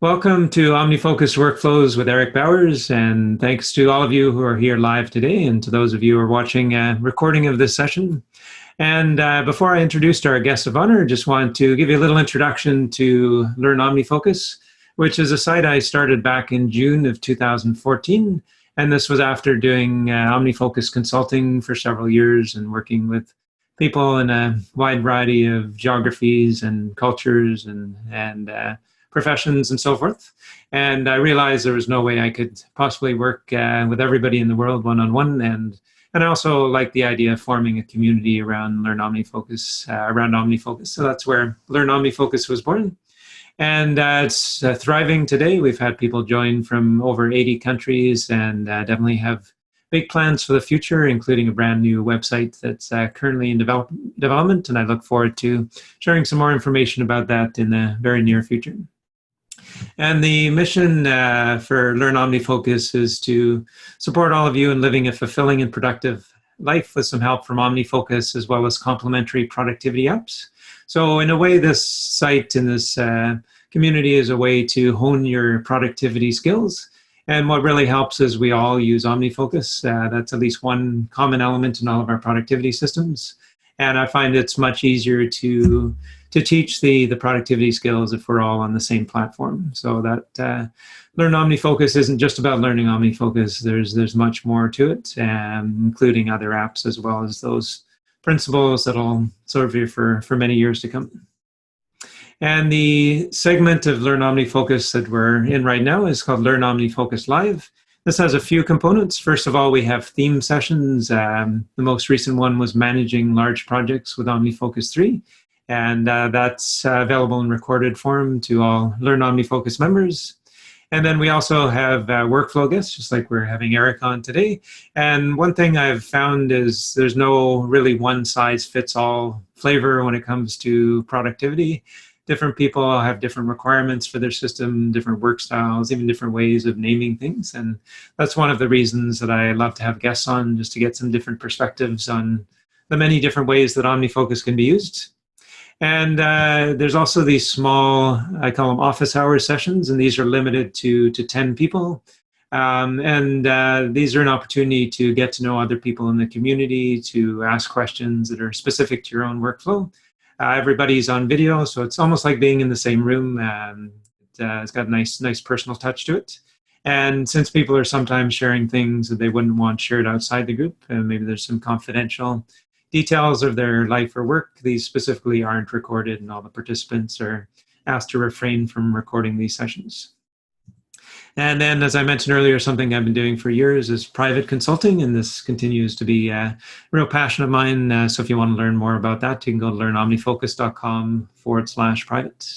Welcome to OmniFocus Workflows with Eric Bowers, and thanks to all of you who are here live today and to those of you who are watching a recording of this session. And before I introduce our guest of honor, I just want to give you a little introduction to Learn OmniFocus, which is a site I started back in June of 2014. And this was after doing OmniFocus consulting for several years and working with people in a wide variety of geographies and cultures and professions and so forth. And I realized there was no way I could possibly work with everybody in the world one-on-one. And I also like the idea of forming a community around Learn OmniFocus, around OmniFocus. So that's where Learn OmniFocus was born. And it's thriving today. We've had people join from over 80 countries and definitely have big plans for the future, including a brand new website that's currently in development. And I look forward to sharing some more information about that in the very near future. And the mission for Learn OmniFocus is to support all of you in living a fulfilling and productive life with some help from OmniFocus as well as complementary productivity apps. So in a way, this site and this community is a way to hone your productivity skills. And what really helps is we all use OmniFocus. That's at least one common element in all of our productivity systems. And I find it's much easier to teach the productivity skills if we're all on the same platform. So that Learn OmniFocus isn't just about learning OmniFocus. There's much more to it, including other apps as well as those principles that'll serve you for many years to come. And the segment of Learn OmniFocus that we're in right now is called Learn OmniFocus Live. This has a few components. First of all, we have theme sessions. The most recent one was managing large projects with OmniFocus 3. And that's available in recorded form to all Learn OmniFocus members. And then we also have workflow guests, just like we're having Eric on today. And one thing I've found is there's no really one-size-fits-all flavor when it comes to productivity. Different people have different requirements for their system, different work styles, even different ways of naming things. And that's one of the reasons that I love to have guests on, just to get some different perspectives on the many different ways that OmniFocus can be used. And there's also these small, I call them office hour sessions, and these are limited to 10 people. These are an opportunity to get to know other people in the community, to ask questions that are specific to your own workflow. Everybody's on video, so it's almost like being in the same room. It's got a nice personal touch to it. And since people are sometimes sharing things that they wouldn't want shared outside the group, and maybe there's some confidential details of their life or work, these specifically aren't recorded, and all the participants are asked to refrain from recording these sessions. And then, as I mentioned earlier, something I've been doing for years is private consulting, and this continues to be a real passion of mine. So if you want to learn more about that, you can go to learnomnifocus.com/private.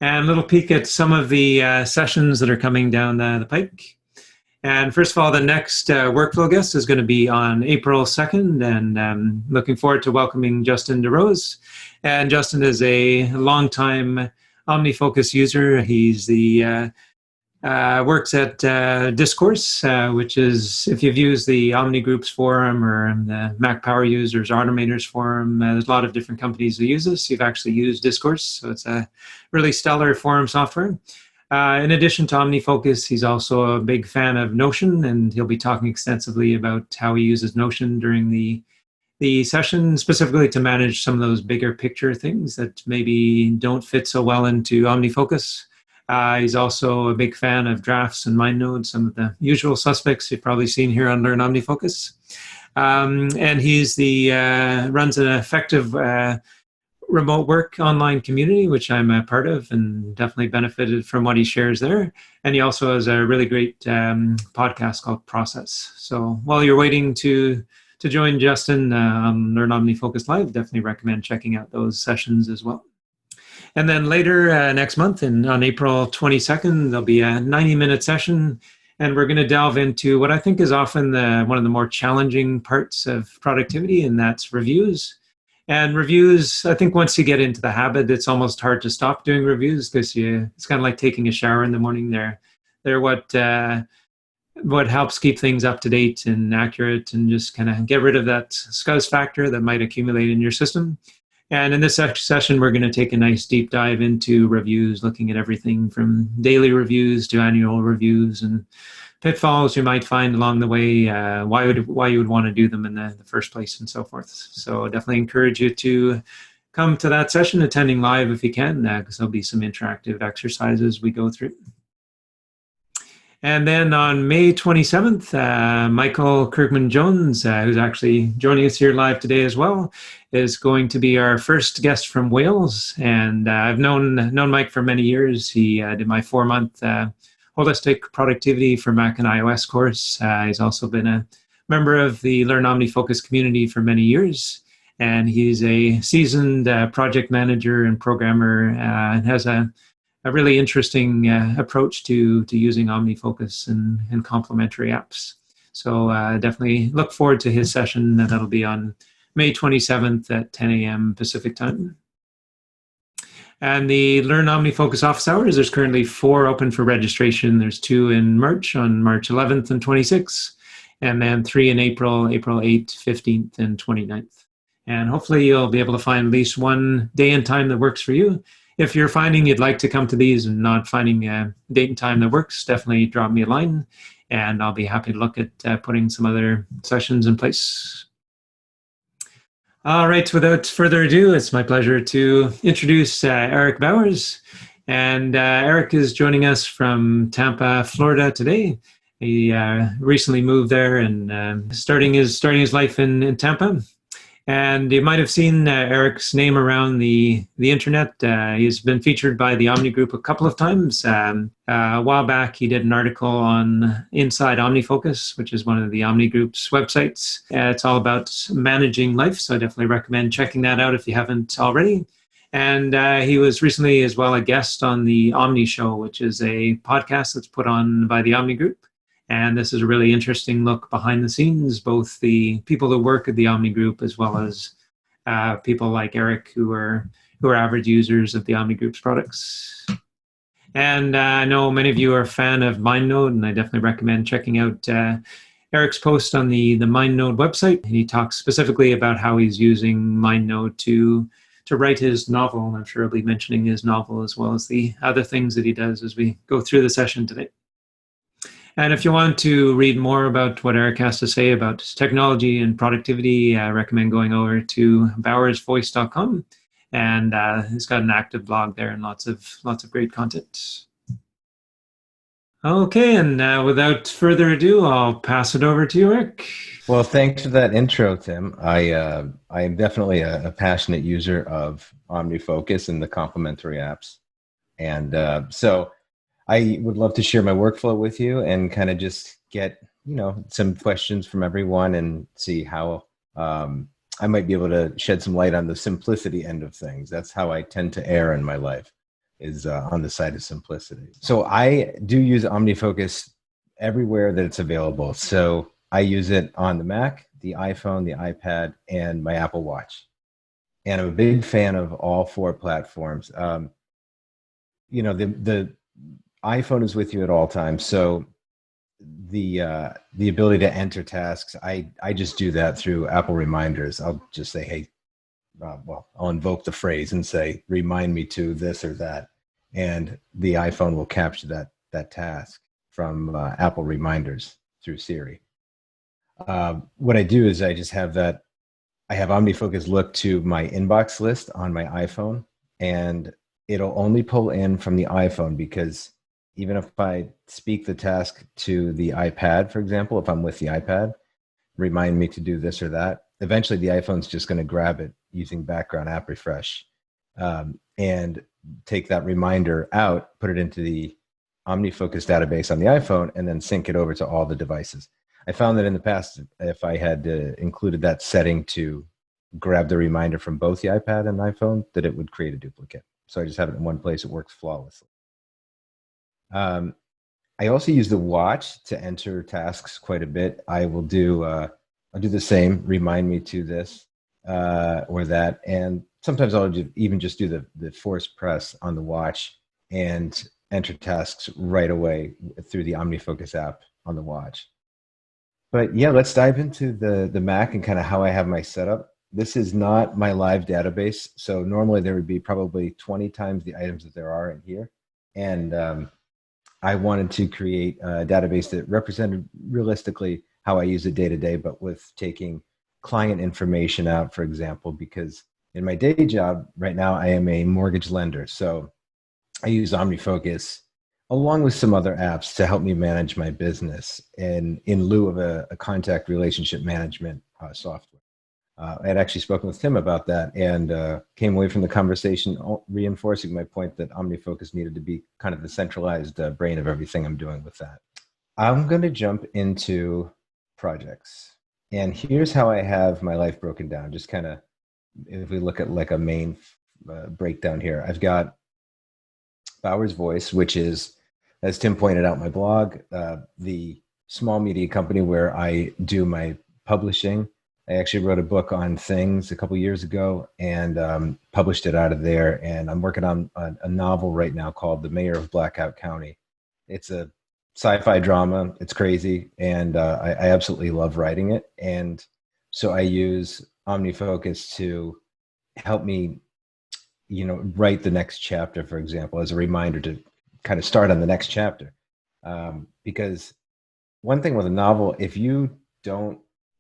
And a little peek at some of the sessions that are coming down the pike. And first of all, the next workflow guest is going to be on April 2nd, and looking forward to welcoming Justin DeRose. And Justin is a longtime OmniFocus user. He's the works at Discourse, which is, if you've used the Omni Groups forum or the Mac Power Users Automators forum, there's a lot of different companies that use this. You've actually used Discourse, so it's a really stellar forum software. In addition to OmniFocus, he's also a big fan of Notion, and he'll be talking extensively about how he uses Notion during the session, specifically to manage some of those bigger picture things that maybe don't fit so well into OmniFocus. He's also a big fan of drafts and MindNode, some of the usual suspects you've probably seen here on Learn OmniFocus. And he's runs an effective remote work online community, which I'm a part of and definitely benefited from what he shares there. And he also has a really great podcast called Process. So while you're waiting to join Justin on Learn OmniFocus Live, definitely recommend checking out those sessions as well. And then later next month, on April 22nd, there'll be a 90-minute session, and we're going to delve into what I think is often one of the more challenging parts of productivity, and that's reviews. And reviews, I think once you get into the habit, it's almost hard to stop doing reviews because it's kind of like taking a shower in the morning. They're what helps keep things up to date and accurate, and just kind of get rid of that scuzz factor that might accumulate in your system. And in this session, we're going to take a nice deep dive into reviews, looking at everything from daily reviews to annual reviews and pitfalls you might find along the way, why you would want to do them in the first place, and so forth. So definitely encourage you to come to that session, attending live if you can, because there'll be some interactive exercises we go through. And then on May 27th, Michael Kirkman-Jones, who's actually joining us here live today as well, is going to be our first guest from Wales. And I've known Mike for many years. He did my 4-month Holistic Productivity for Mac and iOS course. He's also been a member of the Learn OmniFocus community for many years. And he's a seasoned project manager and programmer and has a really interesting approach to using OmniFocus and complementary apps. So definitely look forward to his session. That'll be on May 27th at 10 a.m. Pacific time. And the Learn OmniFocus office hours, there's currently 4 open for registration. There's 2 in March, on March 11th and 26th, and then 3 in April 8th, 15th, and 29th. And hopefully you'll be able to find at least one day and time that works for you. If you're finding you'd like to come to these and not finding a date and time that works, definitely drop me a line, and I'll be happy to look at putting some other sessions in place. All right, without further ado, it's my pleasure to introduce Eric Bowers. And Eric is joining us from Tampa, Florida today. He recently moved there and starting his life in Tampa. And you might have seen Eric's name around the internet. He's been featured by the Omni Group a couple of times. A while back, he did an article on Inside OmniFocus, which is one of the Omni Group's websites. It's all about managing life, so I definitely recommend checking that out if you haven't already. And he was recently as well a guest on the Omni Show, which is a podcast that's put on by the Omni Group. And this is a really interesting look behind the scenes, both the people who work at the Omni Group as well as people like Eric who are average users of the Omni Group's products. And I know many of you are a fan of MindNode, and I definitely recommend checking out Eric's post on the MindNode website. He talks specifically about how he's using MindNode to write his novel, and I'm sure he'll be mentioning his novel as well as the other things that he does as we go through the session today. And if you want to read more about what Eric has to say about technology and productivity, I recommend going over to bowersvoice.com. And he's got an active blog there and lots of great content. Okay, and without further ado, I'll pass it over to you, Eric. Well, thanks for that intro, Tim. I am definitely a passionate user of OmniFocus and the complementary apps. And so I would love to share my workflow with you and kind of just get, some questions from everyone and see how I might be able to shed some light on the simplicity end of things. That's how I tend to err in my life, is on the side of simplicity. So I do use OmniFocus everywhere that it's available. So I use it on the Mac, the iPhone, the iPad, and my Apple Watch. And I'm a big fan of all 4 platforms. The iPhone is with you at all times. So the ability to enter tasks, I just do that through Apple Reminders. I'll just say, hey, I'll invoke the phrase and say, remind me to this or that. And the iPhone will capture that task from Apple Reminders through Siri. What I do is I just have I have OmniFocus look to my inbox list on my iPhone, and it'll only pull in from the iPhone, because even if I speak the task to the iPad, for example, if I'm with the iPad, remind me to do this or that, eventually the iPhone's just going to grab it using background app refresh and take that reminder out, put it into the OmniFocus database on the iPhone, and then sync it over to all the devices. I found that in the past, if I had included that setting to grab the reminder from both the iPad and iPhone, that it would create a duplicate. So I just have it in one place. It works flawlessly. I also use the watch to enter tasks quite a bit. I will do, I'll do the same, remind me to this or that. And sometimes I'll even just do the force press on the watch and enter tasks right away through the OmniFocus app on the watch. But yeah, let's dive into the Mac and kind of how I have my setup. This is not my live database. So normally there would be probably 20 times the items that there are in here. And I wanted to create a database that represented realistically how I use it day to day, but with taking client information out, for example, because in my day job right now, I am a mortgage lender. So I use OmniFocus along with some other apps to help me manage my business and in lieu of a contact relationship management software. I had actually spoken with Tim about that and came away from the conversation reinforcing my point that OmniFocus needed to be kind of the centralized brain of everything I'm doing with that. I'm going to jump into projects. And here's how I have my life broken down. Just kind of, if we look at like a main breakdown here, I've got Bowers Voice, which is, as Tim pointed out, my blog, the small media company where I do my publishing. I actually wrote a book on things a couple years ago and published it out of there. And I'm working on a novel right now called The Mayor of Blackout County. It's a sci-fi drama. It's crazy. And I absolutely love writing it. And so I use OmniFocus to help me, write the next chapter, for example, as a reminder to kind of start on the next chapter. Because one thing with a novel, if you don't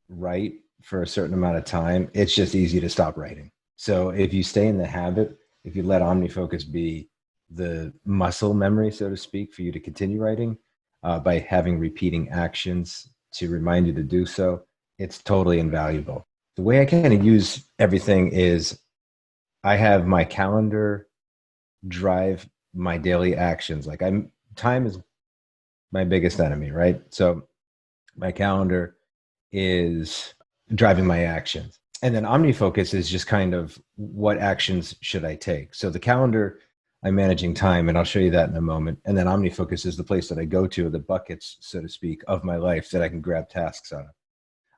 write for a certain amount of time, it's just easy to stop writing. So if you stay in the habit, if you let OmniFocus be the muscle memory, so to speak, for you to continue writing by having repeating actions to remind you to do so, it's totally invaluable. The way I kind of use everything is I have my calendar drive my daily actions. Like time is my biggest enemy, right? So my calendar is driving my actions. And then OmniFocus is just kind of what actions should I take? So the calendar, I'm managing time, and I'll show you that in a moment. And then OmniFocus is the place that I go to, the buckets, so to speak, of my life that I can grab tasks out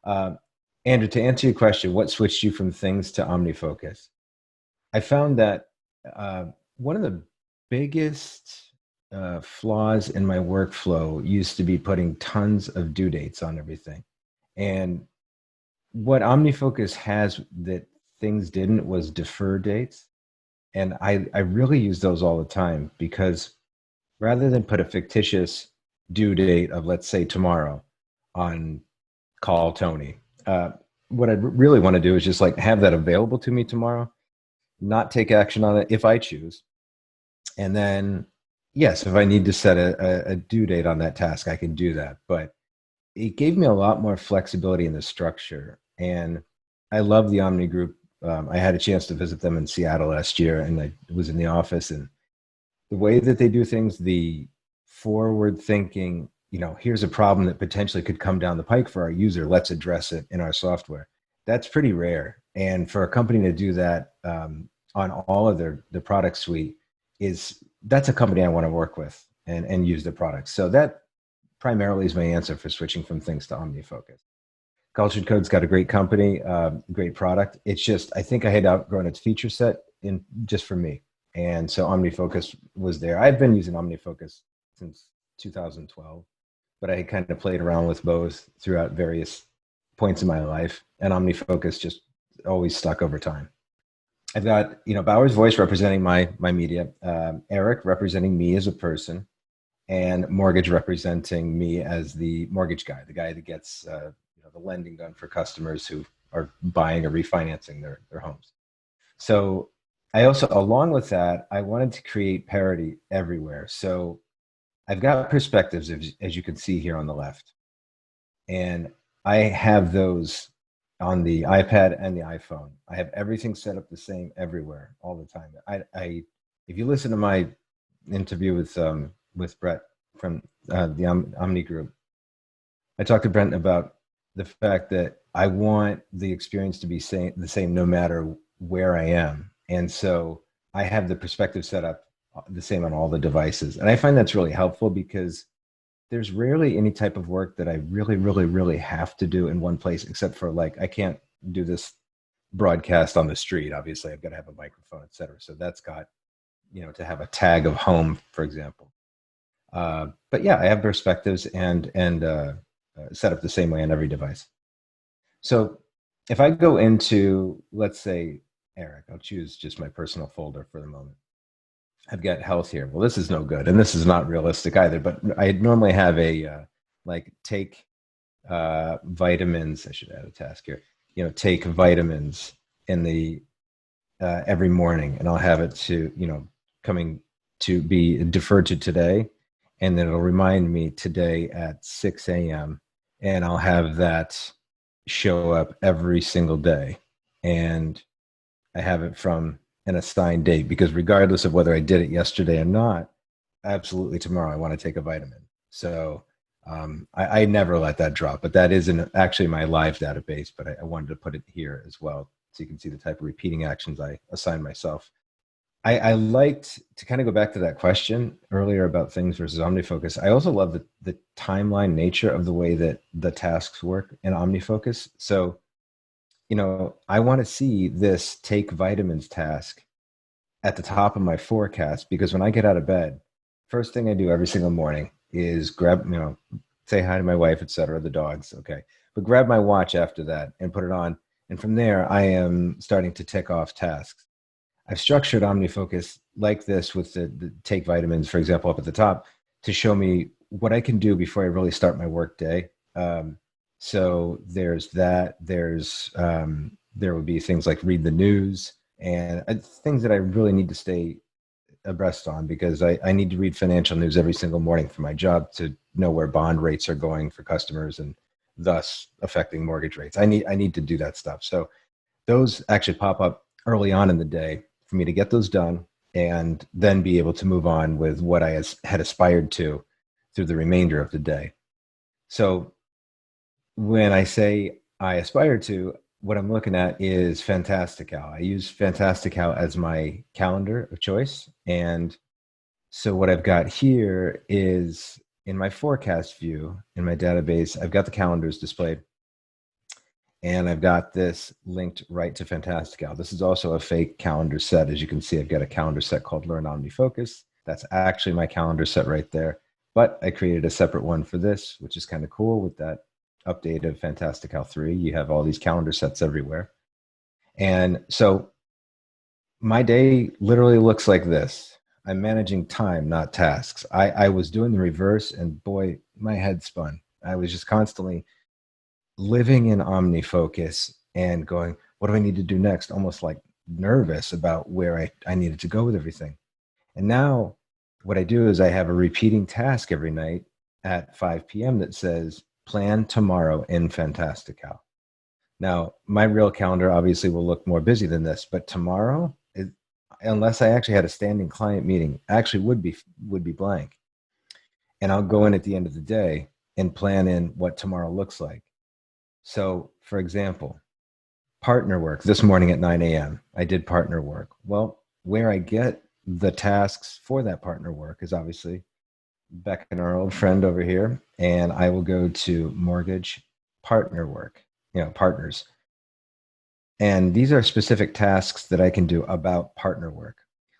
of. Andrew, to answer your question, what switched you from things to OmniFocus? I found that one of the biggest flaws in my workflow used to be putting tons of due dates on everything. And what OmniFocus has that things didn't was deferred dates. And I really use those all the time because rather than put a fictitious due date of, let's say, tomorrow on Call Tony, what I really want to do is just like have that available to me tomorrow, not take action on it if I choose. And then, yes, if I need to set a due date on that task, I can do that. But it gave me a lot more flexibility in the structure. And I love the Omni Group. I had a chance to visit them in Seattle last year, and I was in the office. And the way that they do things, the forward thinking, here's a problem that potentially could come down the pike for our user. Let's address it in our software. That's pretty rare. And for a company to do that on all of their product suite, that's a company I want to work with and use their products. So that primarily is my answer for switching from things to OmniFocus. Cultured Code's got a great company, great product. It's just, I think I had outgrown its feature set just for me. And so OmniFocus was there. I've been using OmniFocus since 2012, but I kind of played around with both throughout various points in my life. And OmniFocus just always stuck over time. I've got, Bowers Voice representing my media, Eric representing me as a person, and Mortgage representing me as the mortgage guy, the guy that gets the lending done for customers who are buying or refinancing their homes. So I also, along with that, I wanted to create parity everywhere. So I've got perspectives, as you can see here on the left. And I have those on the iPad and the iPhone. I have everything set up the same everywhere all the time. If you listen to my interview with Brett from the Omni Group, I talked to Brent about the fact that I want the experience to be the same no matter where I am. And so I have the perspective set up the same on all the devices. And I find that's really helpful because there's rarely any type of work that I really, really, really have to do in one place, except for I can't do this broadcast on the street. Obviously, I've got to have a microphone, et cetera. So that's got, to have a tag of home, for example. But yeah, I have perspectives and set up the same way on every device. So if I go into, let's say, Eric, I'll choose just my personal folder for the moment. I've got health here. Well, this is no good, and this is not realistic either. But I normally have a like take vitamins. I should add a task here. Take vitamins in the every morning, and I'll have it to coming to be deferred to today, and then it'll remind me today at 6 a.m. and I'll have that show up every single day, and I have it from an assigned date because regardless of whether I did it yesterday or not, absolutely tomorrow I want to take a vitamin. So I never let that drop, but that isn't actually my live database, but I wanted to put it here as well so you can see the type of repeating actions I assign myself. I liked to kind of go back to that question earlier about things versus OmniFocus. I also love the timeline nature of the way that the tasks work in OmniFocus. So, I want to see this take vitamins task at the top of my forecast because when I get out of bed, first thing I do every single morning is grab, say hi to my wife, etc., the dogs, okay, but grab my watch after that and put it on, and from there I am starting to tick off tasks. I've structured OmniFocus like this with the take vitamins, for example, up at the top to show me what I can do before I really start my work day. So there's that. There would be things like read the news and things that I really need to stay abreast on because I need to read financial news every single morning for my job to know where bond rates are going for customers and thus affecting mortgage rates. I need to do that stuff. So those actually pop up early on in the day for me to get those done and then be able to move on with what I had aspired to through the remainder of the day. So when I say I aspire to, what I'm looking at is Fantastical. I use Fantastical as my calendar of choice. And so what I've got here is in my forecast view, in my database, I've got the calendars displayed. And I've got this linked right to Fantastical. This is also a fake calendar set. As you can see, I've got a calendar set called Learn OmniFocus. That's actually my calendar set right there. But I created a separate one for this, which is kind of cool with that update of Fantastical 3. You have all these calendar sets everywhere. And so my day literally looks like this. I'm managing time, not tasks. I was doing the reverse, and boy, my head spun. I was just constantly living in OmniFocus and going, what do I need to do next? Almost like nervous about where I needed to go with everything. And now what I do is I have a repeating task every night at 5 p.m. that says, plan tomorrow in Fantastical. Now, my real calendar obviously will look more busy than this, but tomorrow, unless I actually had a standing client meeting, actually would be blank. And I'll go in at the end of the day and plan in what tomorrow looks like. So, for example, partner work this morning at 9 a.m. I did partner work. Well, where I get the tasks for that partner work is obviously Beck and our old friend over here, and I will go to mortgage partner work, partners. And these are specific tasks that I can do about partner work.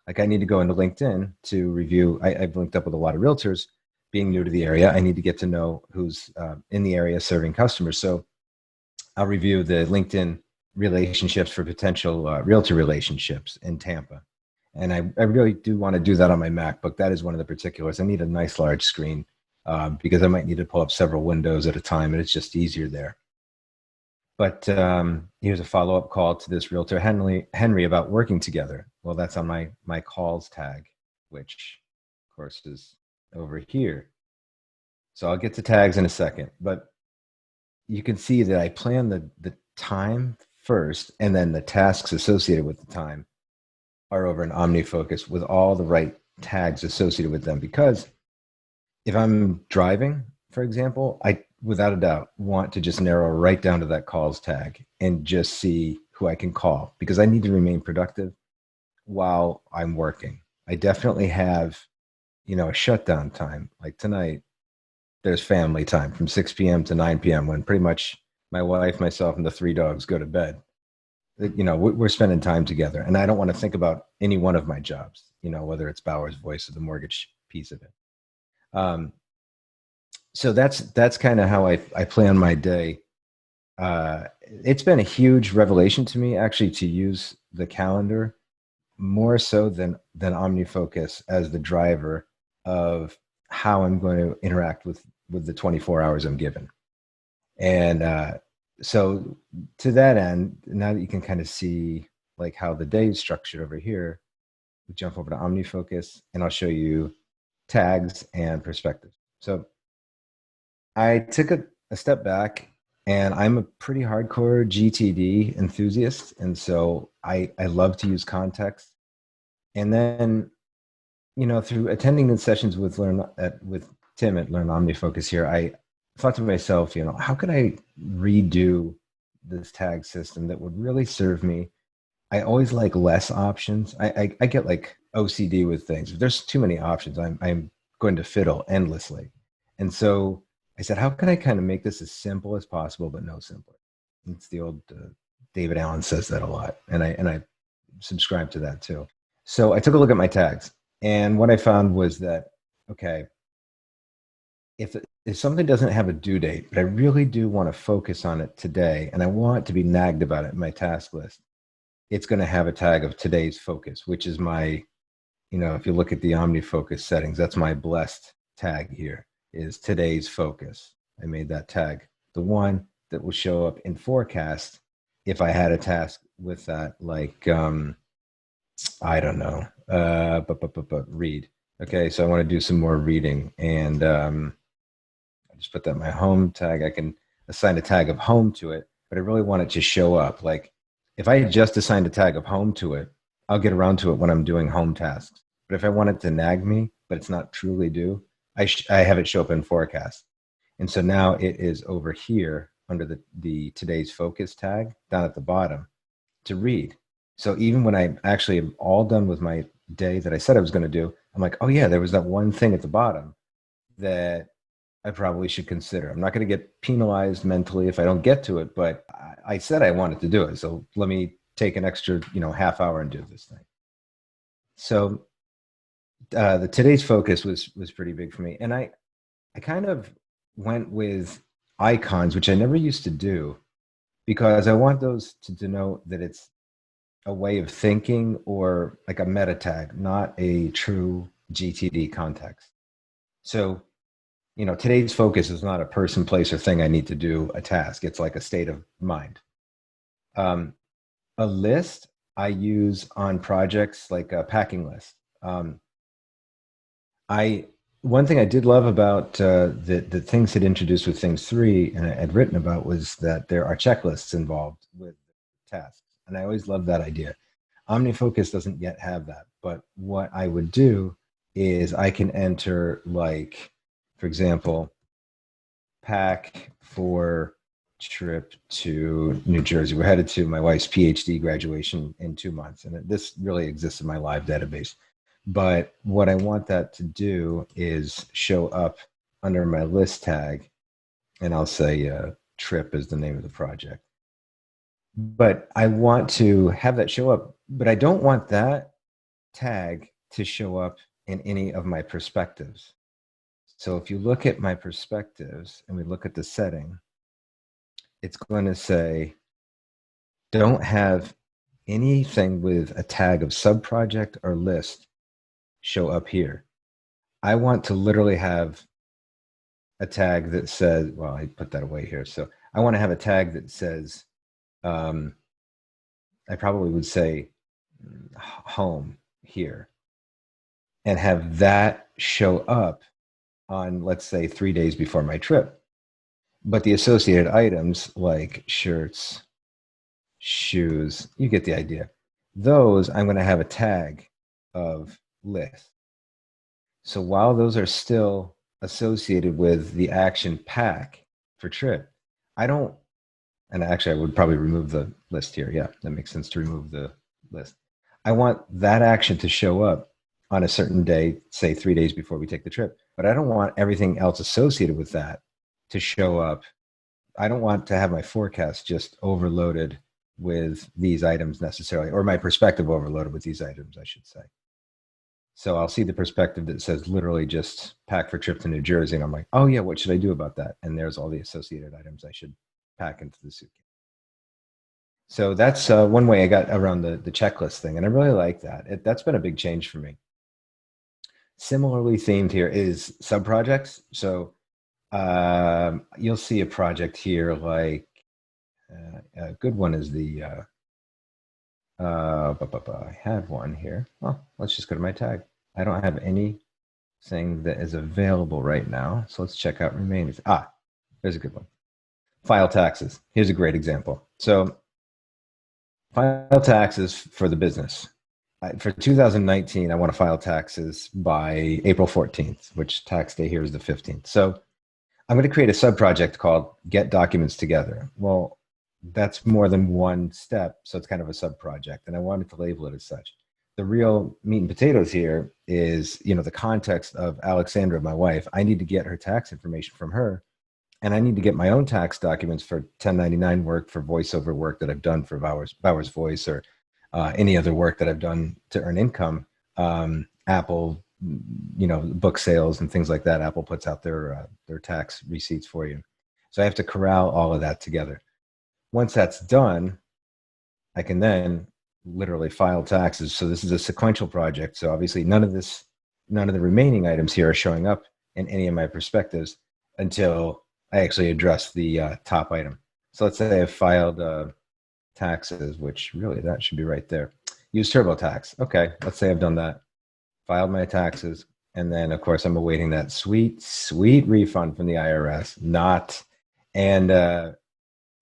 Like I need to go into LinkedIn to review. I've linked up with a lot of realtors. Being new to the area, I need to get to know who's in the area serving customers. So I'll review the LinkedIn relationships for potential realtor relationships in Tampa. And I really do want to do that on my MacBook. That is one of the particulars. I need a nice large screen because I might need to pull up several windows at a time, and it's just easier there. But here's a follow-up call to this realtor, Henry, about working together. Well, that's on my calls tag, which, of course, is over here. So I'll get to tags in a second. But you can see that I plan the time first, and then the tasks associated with the time are over in OmniFocus with all the right tags associated with them. Because if I'm driving, for example, I, without a doubt, want to just narrow right down to that calls tag and just see who I can call because I need to remain productive while I'm working. I definitely have, a shutdown time. Like tonight, there's family time from 6 p.m. to 9 p.m. when pretty much my wife, myself, and the 3 dogs go to bed. We're spending time together, and I don't want to think about any one of my jobs, whether it's Bauer's Voice or the mortgage piece of it. So that's kind of how I plan my day. It's been a huge revelation to me actually to use the calendar more so than OmniFocus as the driver of how I'm going to interact with the 24 hours I'm given. And so to that end, now that you can kind of see like how the day is structured over here, we jump over to OmniFocus and I'll show you tags and perspectives. So I took a step back and I'm a pretty hardcore GTD enthusiast. And so I love to use context. And then, through attending the sessions with with Tim at Learn OmniFocus here, I thought to myself, how could I redo this tag system that would really serve me? I always like less options. I get like OCD with things. If there's too many options, I'm going to fiddle endlessly. And so I said, how can I kind of make this as simple as possible, but no simpler? It's the old David Allen says that a lot, and I subscribe to that too. So I took a look at my tags, and what I found was that, okay, if something doesn't have a due date, but I really do want to focus on it today, and I want to be nagged about it in my task list, it's going to have a tag of today's focus, which is my, if you look at the OmniFocus settings, that's my blessed tag here, is today's focus. I made that tag the one that will show up in forecast if I had a task with that, like, I don't know, but read. Okay, so I want to do some more reading, and I just put that in my home tag. I can assign a tag of home to it, but I really want it to show up. Like, if I just assigned a tag of home to it, I'll get around to it when I'm doing home tasks. But if I want it to nag me, but it's not truly due, I have it show up in forecast. And so now it is over here under the today's focus tag down at the bottom to read. So even when I actually am all done with my day that I said I was going to do, I'm like, oh yeah, there was that one thing at the bottom that I probably should consider. I'm not going to get penalized mentally if I don't get to it, but I said I wanted to do it. So let me take an extra, half hour and do this thing. So the today's focus was pretty big for me. And I kind of went with icons, which I never used to do, because I want those to denote that it's a way of thinking or like a meta tag, not a true GTD context. So, today's focus is not a person, place, or thing I need to do a task. It's like a state of mind. A list I use on projects like a packing list. One thing I did love about the things it introduced with things 3 and I had written about was that there are checklists involved with tasks. And I always loved that idea. OmniFocus doesn't yet have that. But what I would do is I can enter, like, for example, pack for trip to New Jersey. We're headed to my wife's PhD graduation in 2 months. And this really exists in my live database. But what I want that to do is show up under my list tag. And I'll say trip is the name of the project. But I want to have that show up, but I don't want that tag to show up in any of my perspectives. So if you look at my perspectives and we look at the setting, it's going to say, don't have anything with a tag of subproject or list show up here. I want to literally have a tag that says, well, I put that away here. So I want to have a tag that says, I probably would say home here and have that show up on, let's say, 3 days before my trip. But the associated items like shirts, shoes, you get the idea. Those I'm going to have a tag of list. So while those are still associated with the action pack for trip, I don't, and actually I would probably remove the list here. Yeah, that makes sense to remove the list. I want that action to show up on a certain day, say 3 days before we take the trip, but I don't want everything else associated with that to show up. I don't want to have my forecast just overloaded with these items necessarily, or my perspective overloaded with these items, I should say. So I'll see the perspective that says literally just pack for trip to New Jersey. And I'm like, oh yeah, what should I do about that? And there's all the associated items I should pack into the suitcase. So that's one way I got around the checklist thing. And I really like that. That's been a big change for me. Similarly themed here is sub-projects. So you'll see a project here like a good one is the, I have one here. Well, let's just go to my tag. I don't have anything that is available right now. So let's check out remaining. There's a good one. File taxes. Here's a great example. So file taxes for the business. For 2019, I want to file taxes by April 14th, which tax day here is the 15th. So I'm going to create a sub-project called Get Documents Together. Well, that's more than one step, so it's kind of a sub-project, and I wanted to label it as such. The real meat and potatoes here is, the context of Alexandra, my wife. I need to get her tax information from her, and I need to get my own tax documents for 1099 work, for voiceover work that I've done for Bowers Voice, or any other work that I've done to earn income. Apple, book sales and things like that. Apple puts out their tax receipts for you. So I have to corral all of that together. Once that's done, I can then literally file taxes. So this is a sequential project. So obviously none of the remaining items here are showing up in any of my perspectives until I actually address the top item. So let's say I've filed taxes, which really that should be right there. Use TurboTax. Okay, let's say I've done that. Filed my taxes. And then of course I'm awaiting that sweet, sweet refund from the IRS.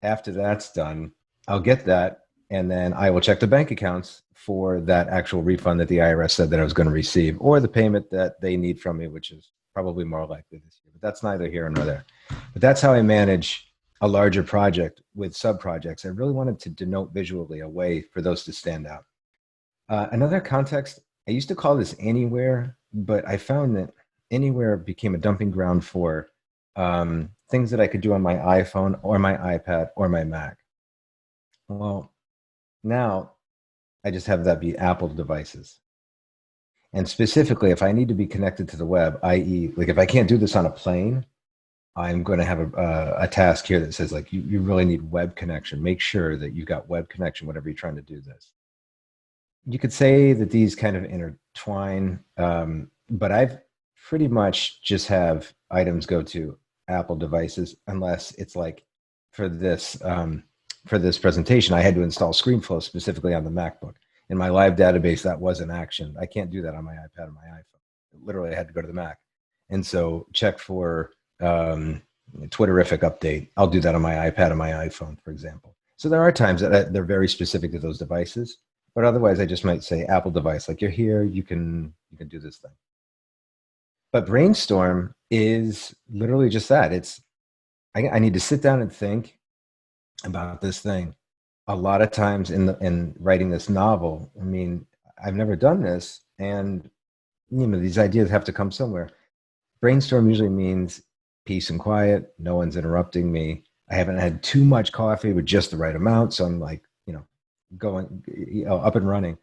After that's done, I'll get that. And then I will check the bank accounts for that actual refund that the IRS said that I was going to receive, or the payment that they need from me, which is probably more likely this year. But that's neither here nor there. But that's how I manage a larger project with sub-projects. I really wanted to denote visually a way for those to stand out. Another context, I used to call this Anywhere, but I found that Anywhere became a dumping ground for things that I could do on my iPhone or my iPad or my Mac. Well, now I just have that be Apple devices. And specifically, if I need to be connected to the web, i.e., like if I can't do this on a plane, I'm going to have a task here that says like, you really need web connection. Make sure that you've got web connection whenever you're trying to do this. You could say that these kind of intertwine, but I've pretty much just have items go to Apple devices, unless it's like for this presentation, I had to install ScreenFlow specifically on the MacBook. In my live database, that was an action. I can't do that on my iPad or my iPhone. Literally, I had to go to the Mac. And so check for Twitterific update. I'll do that on my iPad and my iPhone, for example. So there are times that they're very specific to those devices, but otherwise I just might say Apple device, like you're here, you can do this thing. But Brainstorm is literally just that. I need to sit down and think about this thing. A lot of times in writing this novel, I mean, I've never done this, and these ideas have to come somewhere. Brainstorm usually means peace and quiet. No one's interrupting me. I haven't had too much coffee, with just the right amount, so I'm like, going up and running.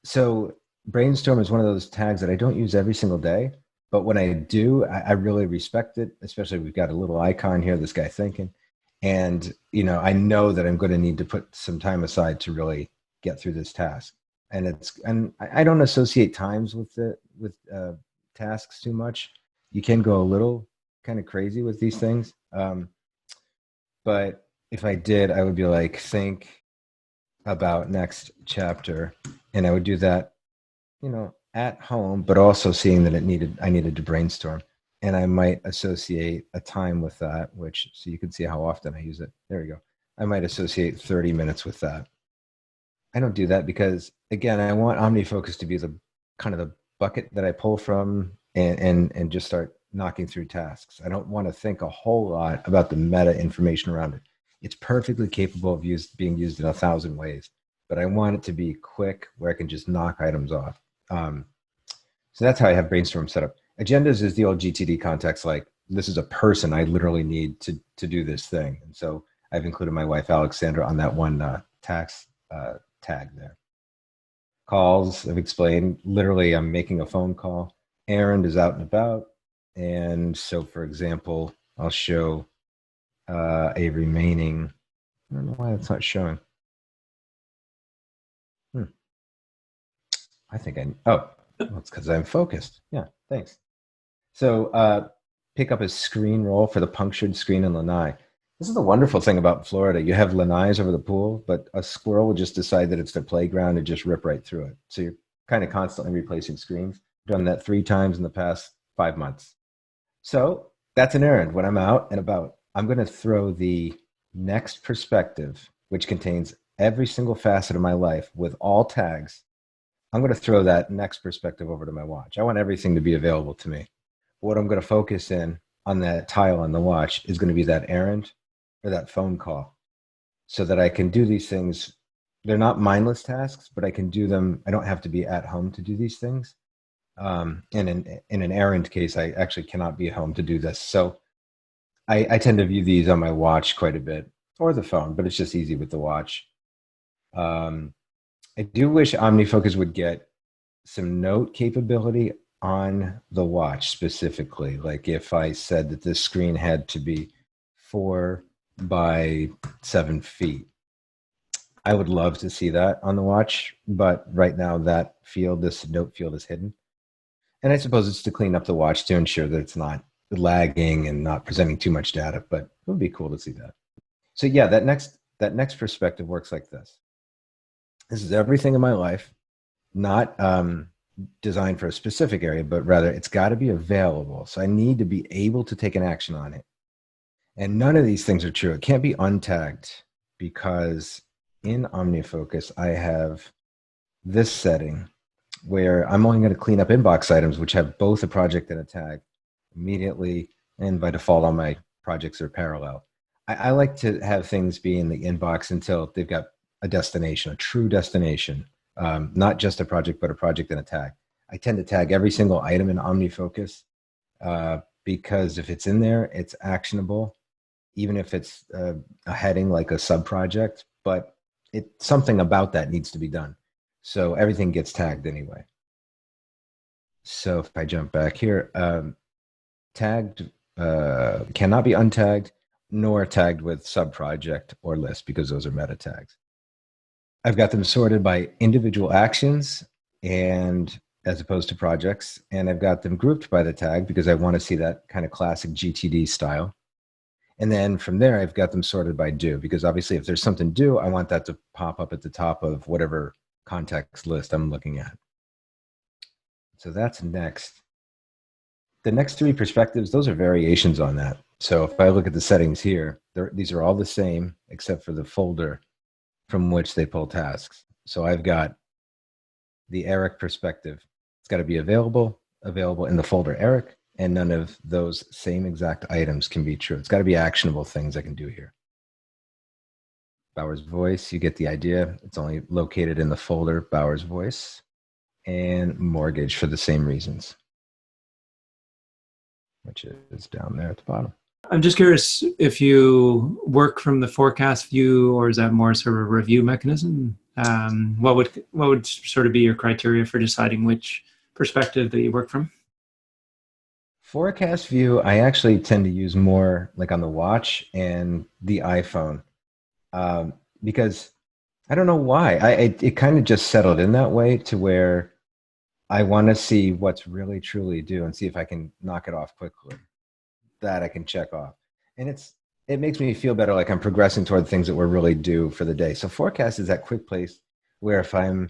So Brainstorm is one of those tags that I don't use every single day, but when I do, I really respect it. Especially we've got a little icon here, this guy thinking, and I know that I'm going to need to put some time aside to really get through this task. And I don't associate times with tasks too much. You can go a little kind of crazy with these things, but if I did, I would be like, think about next chapter, and I would do that at home, but also seeing that I needed to brainstorm, and I might associate a time with that, so you can see how often I use it. There we go. I might associate 30 minutes with that. I don't do that because, again, I want OmniFocus to be the kind of the bucket that I pull from and just start knocking through tasks. I don't want to think a whole lot about the meta information around it. It's perfectly capable of being used in 1,000 ways, but I want it to be quick where I can just knock items off. So that's how I have Brainstorm set up. Agendas is the old GTD context, like this is a person I literally need to do this thing. And so I've included my wife, Alexandra, on that one tax tag there. Calls, I've explained, literally I'm making a phone call. Errand is out and about. And so, for example, I'll show a remaining, I don't know why it's not showing. I think well, it's because I'm focused. Yeah, thanks. So pick up a screen roll for the punctured screen in lanai. This is the wonderful thing about Florida. You have lanais over the pool, but a squirrel will just decide that it's their playground and just rip right through it. So you're kind of constantly replacing screens. I've done that 3 times in the past 5 months. So that's an errand. When I'm out and about, I'm going to throw the next perspective, which contains every single facet of my life with all tags. I'm going to throw that next perspective over to my watch. I want everything to be available to me. What I'm going to focus in on that tile on the watch is going to be that errand or that phone call so that I can do these things. They're not mindless tasks, but I can do them. I don't have to be at home to do these things. And in an errand case, I actually cannot be at home to do this. So I tend to view these on my watch quite a bit or the phone, but it's just easy with the watch. I do wish OmniFocus would get some note capability on the watch specifically. Like if I said that this screen had to be 4 by 7 feet, I would love to see that on the watch. But right now that field, this note field is hidden. And I suppose it's to clean up the watch to ensure that it's not lagging and not presenting too much data, but it would be cool to see that. So yeah, that next perspective works like this. This is everything in my life, not designed for a specific area, but rather it's got to be available. So I need to be able to take an action on it. And none of these things are true. It can't be untagged because in OmniFocus, I have this setting where I'm only going to clean up inbox items, which have both a project and a tag immediately. And by default, all my projects are parallel. I like to have things be in the inbox until they've got a destination, a true destination, not just a project, but a project and a tag. I tend to tag every single item in OmniFocus because if it's in there, it's actionable, even if it's a heading like a sub-project, but something about that needs to be done. So everything gets tagged anyway. So if I jump back here, tagged cannot be untagged, nor tagged with sub-project or list because those are meta tags. I've got them sorted by individual actions and as opposed to projects. And I've got them grouped by the tag because I want to see that kind of classic GTD style. And then from there, I've got them sorted by due because obviously if there's something due, I want that to pop up at the top of whatever context list I'm looking at. So that's next. The next 3 perspectives, those are variations on that. So if I look at the settings here, these are all the same except for the folder from which they pull tasks. So I've got the Eric perspective. It's got to be available in the folder Eric, and none of those same exact items can be true. It's got to be actionable things I can do here. Bauer's voice, you get the idea. It's only located in the folder Bauer's voice, and mortgage for the same reasons, which is down there at the bottom. I'm just curious if you work from the forecast view, or is that more sort of a review mechanism? What would sort of be your criteria for deciding which perspective that you work from? Forecast view, I actually tend to use more like on the watch and the iPhone because I don't know why. It kind of just settled in that way to where I want to see what's really truly due and see if I can knock it off quickly. That I can check off. And it makes me feel better, like I'm progressing toward things that were really due for the day. So forecast is that quick place where if I'm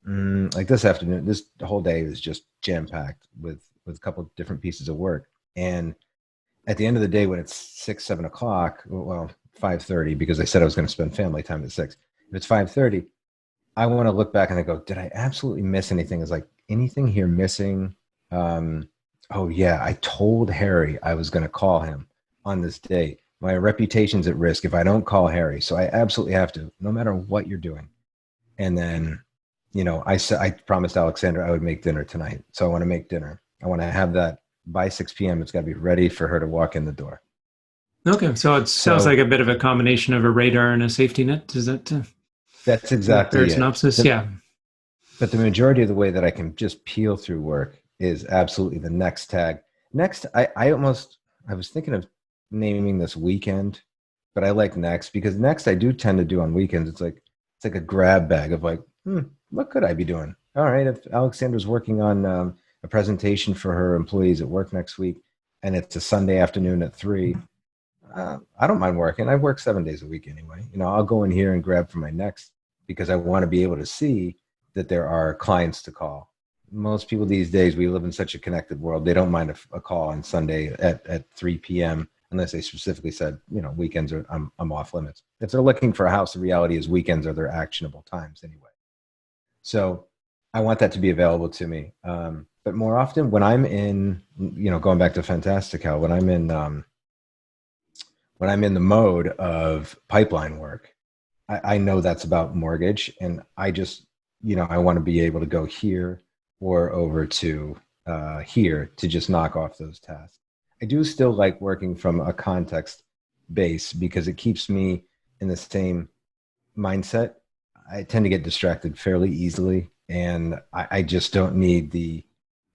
like this afternoon, this whole day is just jam-packed with a couple of different pieces of work. And at the end of the day, when it's 6, 7 o'clock, well, 5:30, because I said I was going to spend family time at 6. If it's 5:30, I want to look back and I go, did I absolutely miss anything? Is like anything here missing? Oh yeah, I told Harry I was going to call him on this date. My reputation's at risk if I don't call Harry. So I absolutely have to, no matter what you're doing. And then, I promised Alexandra I would make dinner tonight. So I want to make dinner. I want to have that by 6 p.m. It's got to be ready for her to walk in the door. Okay, so it sounds like a bit of a combination of a radar and a safety net. Is that that's exactly third synopsis? Yeah. But the majority of the way that I can just peel through work is absolutely the next tag. Next, I was thinking of naming this weekend but I like Next because Next I do tend to do on weekends. It's like a grab bag of like, what could I be doing? All right, if Alexandra's working on a presentation for her employees at work next week, and it's a Sunday afternoon at 3, I don't mind working. I work 7 days a week anyway. I'll go in here and grab for my Next because I want to be able to see that there are clients to call. Most people these days, we live in such a connected world. They don't mind a call on Sunday at 3 p.m. unless they specifically said, weekends are I'm off limits. If they're looking for a house, the reality is weekends are their actionable times anyway. So I want that to be available to me. But more often when I'm in, going back to Fantastical, when I'm in the mode of pipeline work, I know that's about mortgage, and I just, I want to be able to go here or over to here to just knock off those tasks. I do still like working from a context base because it keeps me in the same mindset. I tend to get distracted fairly easily, and I just don't need the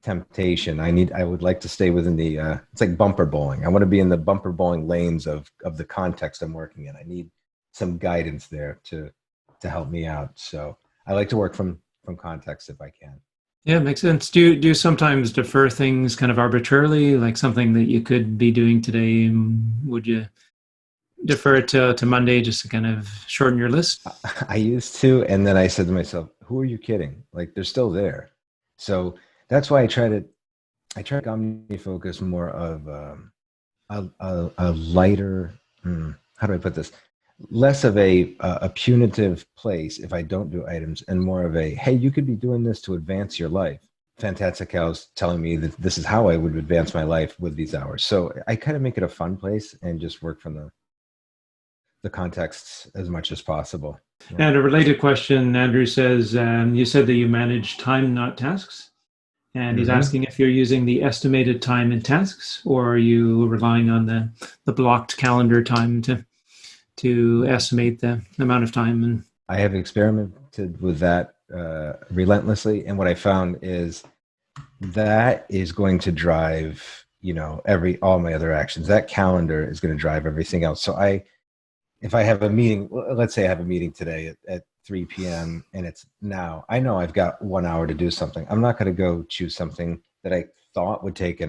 temptation. I would like to stay within the it's like bumper bowling. I want to be in the bumper bowling lanes of the context I'm working in. I need some guidance there to help me out. So I like to work from context if I can. Yeah, makes sense. Do you sometimes defer things kind of arbitrarily, like something that you could be doing today? Would you defer it to Monday just to kind of shorten your list? I used to, and then I said to myself, "Who are you kidding? Like they're still there." So that's why I try to OmniFocus more of a lighter. How do I put this? Less of a punitive place if I don't do items, and more of a, hey, you could be doing this to advance your life. Fantastical's telling me that this is how I would advance my life with these hours. So I kind of make it a fun place and just work from the contexts as much as possible. Yeah. And a related question, Andrew says, you said that you manage time, not tasks. And he's asking if you're using the estimated time in tasks, or are you relying on the blocked calendar time to estimate the amount of time. And I have experimented with that relentlessly, and what I found is that is going to drive all my other actions. That calendar is going to drive everything else. So if I have a meeting, let's say I have a meeting today at 3 p.m. and it's now, I know I've got 1 hour to do something. I'm not going to go choose something that I thought would take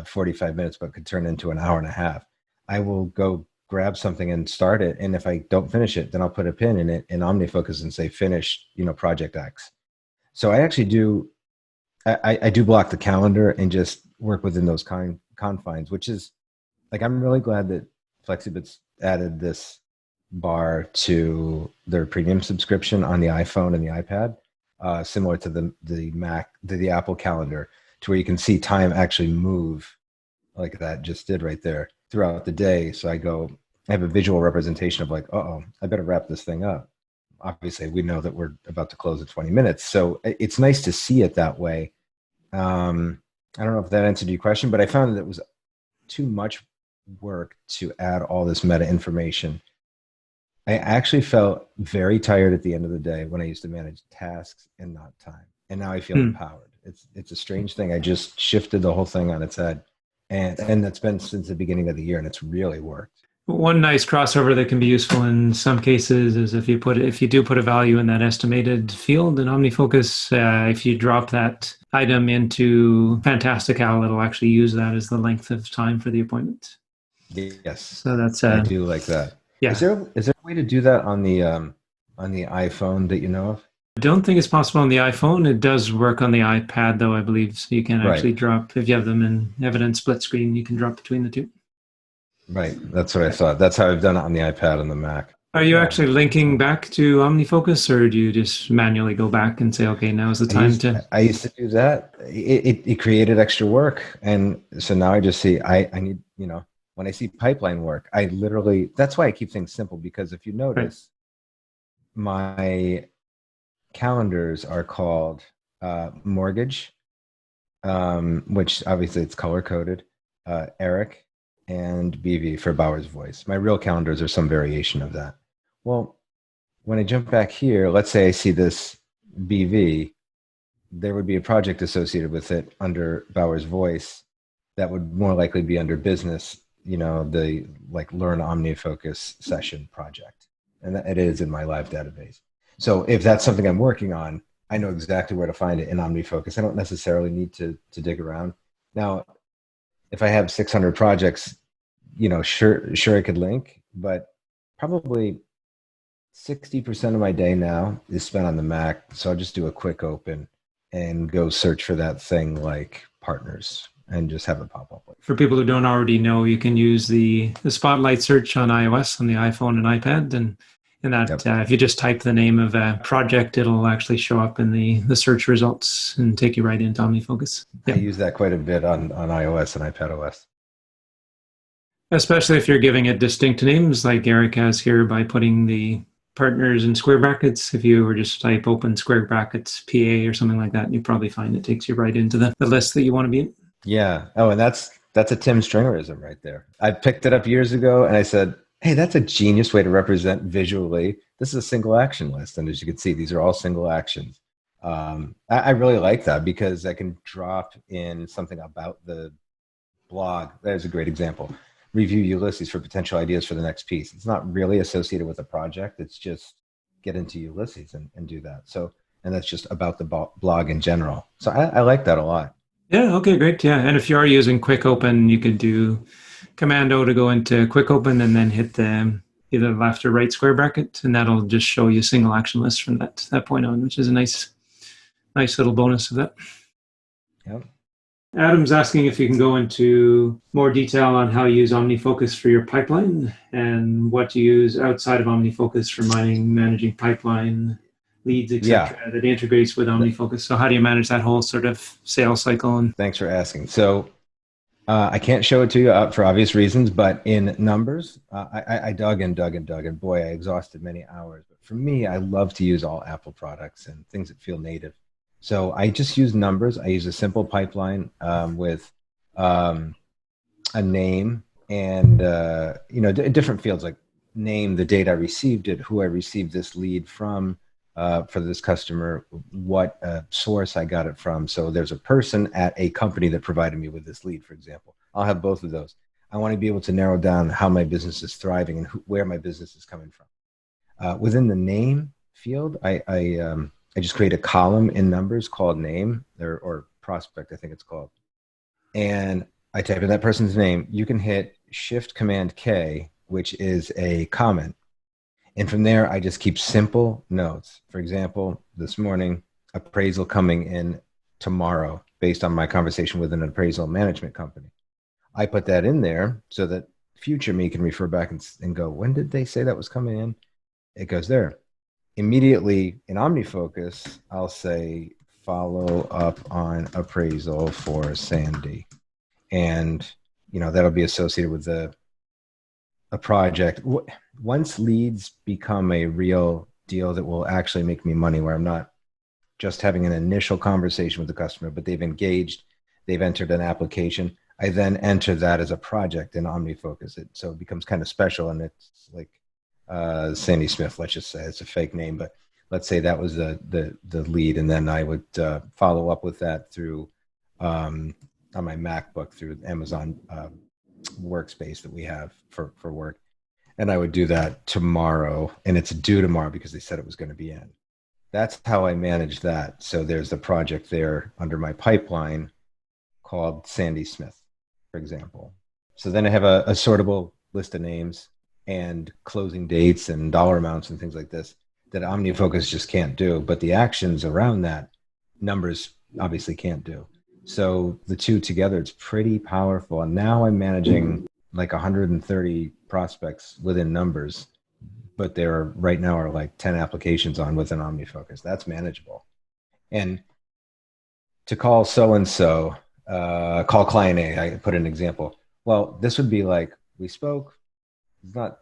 45 minutes but could turn into an hour and a half. I will go grab something and start it, and if I don't finish it, then I'll put a pin in it in OmniFocus and say finish project X. So I actually do I do block the calendar and just work within those confines, which is like, I'm really glad that Flexibits added this bar to their premium subscription on the iPhone and the iPad, similar to the Mac, the Apple calendar, to where you can see time actually move like that just did right there throughout the day. So I have a visual representation of like, I better wrap this thing up. Obviously, we know that we're about to close in 20 minutes. So it's nice to see it that way. I don't know if that answered your question, but I found that it was too much work to add all this meta information. I actually felt very tired at the end of the day when I used to manage tasks and not time. And now I feel empowered. It's a strange thing. I just shifted the whole thing on its head. And that's been since the beginning of the year, and it's really worked. One nice crossover that can be useful in some cases is if you do put a value in that estimated field in OmniFocus, if you drop that item into Fantastical, it'll actually use that as the length of time for the appointment. Yes. So that's I do like that. Yeah. Is there a way to do that on the iPhone that you know of? I don't think it's possible on the iPhone. It does work on the iPad, though, I believe. So you can actually drop, if you have them in evident split screen, you can drop between the two. Right. That's what I thought. That's how I've done it on the iPad and the Mac. Are you actually linking back to OmniFocus, or do you just manually go back and say, okay, now is the time I used to do that. It created extra work. And so now I just see, I need, when I see pipeline work, that's why I keep things simple, because if you notice, my calendars are called mortgage, which obviously it's color coded, Eric, and BV for Bauer's Voice. My real calendars are some variation of that. Well, when I jump back here, let's say I see this BV, there would be a project associated with it under Bauer's Voice that would more likely be under business the Learn OmniFocus session project, and it is in my live database. So if that's something I'm working on, I know exactly where to find it in OmniFocus. I don't necessarily need to dig around. Now, if I have 600 projects, sure I could link, but probably 60% of my day now is spent on the Mac. So I'll just do a quick open and go search for that thing like partners and just have it pop up. For people who don't already know, you can use the Spotlight search on iOS, on the iPhone and iPad. And in that, if you just type the name of a project, it'll actually show up in the search results and take you right into OmniFocus. I use that quite a bit on iOS and iPadOS. Especially if you're giving it distinct names like Eric has here by putting the partners in square brackets. If you were just type open square brackets PA or something like that, you probably find it takes you right into the list that you want to be in. Yeah. Oh, and that's a Tim Stringerism right there. I picked it up years ago and I said, hey, that's a genius way to represent visually. This is a single action list. And as you can see, these are all single actions. I really like that because I can drop in something about the blog. There's a great example. Review Ulysses for potential ideas for the next piece. It's not really associated with a project. It's just get into Ulysses and do that. So, and that's just about the blog in general. So I like that a lot. Yeah. Okay, great. Yeah. And if you are using Quick Open, you could do Command O to go into Quick Open and then hit the either left or right square bracket. And that'll just show you single action lists from that point on, which is a nice little bonus of that. Yep. Adam's asking if you can go into more detail on how you use OmniFocus for your pipeline and what you use outside of OmniFocus for managing pipeline leads, etc. that integrates with OmniFocus. So how do you manage that whole sort of sales cycle? And thanks for asking. So I can't show it to you for obvious reasons, but in numbers, I dug and boy, I exhausted many hours. But for me, I love to use all Apple products and things that feel native. So I just use numbers. I use a simple pipeline with a name and different fields like name, the date I received it, who I received this lead from for this customer, what source I got it from. So there's a person at a company that provided me with this lead, for example. I'll have both of those. I want to be able to narrow down how my business is thriving and where my business is coming from. Within the name field, I just create a column in numbers called name or prospect, I think it's called. And I type in that person's name. You can hit Shift Command K, which is a comment. And from there, I just keep simple notes. For example, this morning, appraisal coming in tomorrow based on my conversation with an appraisal management company. I put that in there so that future me can refer back and go, when did they say that was coming in? It goes there. Immediately in OmniFocus, I'll say follow up on appraisal for Sandy. And, that'll be associated with a project. Once leads become a real deal that will actually make me money, where I'm not just having an initial conversation with the customer, but they've engaged, they've entered an application, I then enter that as a project in OmniFocus. So it becomes kind of special, and it's like Sandy Smith, let's just say it's a fake name, but let's say that was the lead. And then I would follow up with that through on my MacBook through Amazon workspace that we have for work. And I would do that tomorrow, and it's due tomorrow because they said it was going to be in. That's how I manage that. So there's the project there under my pipeline called Sandy Smith, for example. So then I have a sortable list of names and closing dates and dollar amounts and things like this that OmniFocus just can't do. But the actions around that, numbers obviously can't do. So the two together, it's pretty powerful. And now I'm managing like 130 prospects within numbers, but there right now are like 10 applications on within OmniFocus. That's manageable. And to call so-and-so, call client A, I put an example. Well, this would be like, we spoke,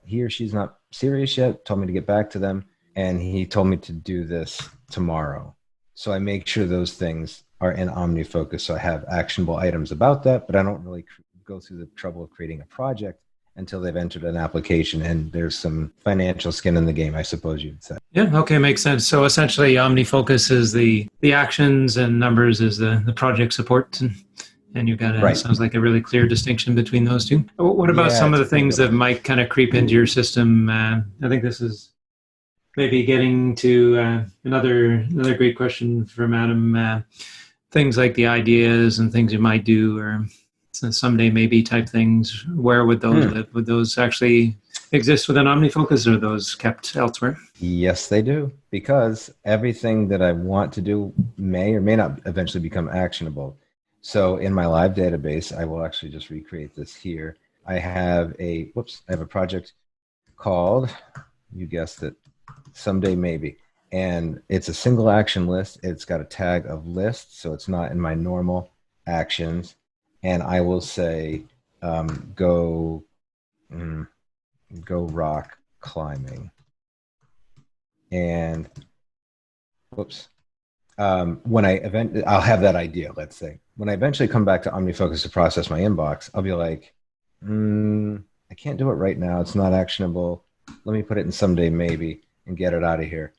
he or she's not serious yet, told me to get back to them, and he told me to do this tomorrow. So I make sure those things are in OmniFocus. So I have actionable items about that, but I don't really go through the trouble of creating a project until they've entered an application and there's some financial skin in the game, I suppose you'd say. Yeah, okay, makes sense. So essentially OmniFocus is the actions and numbers is the project support. And you've got Right. sounds like a really clear distinction between those two. What about Yeah, some of it's the a pretty things good that one. might kind of creep into your system? I think this is maybe getting to another great question from Adam. Things like the ideas and things you might do, or someday maybe type things. Where would those Hmm. live? Would those actually exist within OmniFocus, or are those kept elsewhere? Yes, they do, because everything that I want to do may or may not eventually become actionable. So in my live database, I will actually just recreate this here. I have a project called, you guessed it, Someday Maybe. And it's a single action list. It's got a tag of list, so it's not in my normal actions. And I will say, go, go rock climbing. And whoops. I'll have that idea, let's say. When I eventually come back to OmniFocus to process my inbox, I'll be like, I can't do it right now. It's not actionable. Let me put it in Someday Maybe and get it out of here.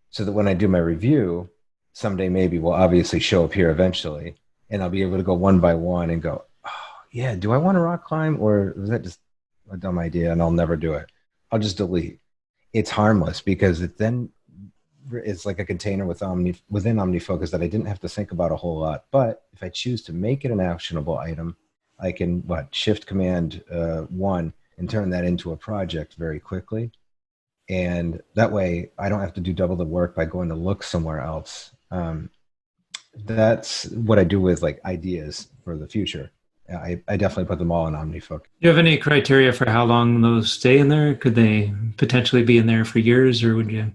So that when I do my review, Someday Maybe will obviously show up here eventually. And I'll be able to go one by one and go, oh, yeah, do I want to rock climb? Or was that just a dumb idea and I'll never do it? I'll just delete. It's harmless because it then is like a container within OmniFocus that I didn't have to think about a whole lot. But if I choose to make it an actionable item, I can Shift Command 1 and turn that into a project very quickly. And that way, I don't have to do double the work by going to look somewhere else. That's what I do with like ideas for the future. I definitely put them all in OmniFocus. Do you have any criteria for how long those stay in there? Could they potentially be in there for years, or would you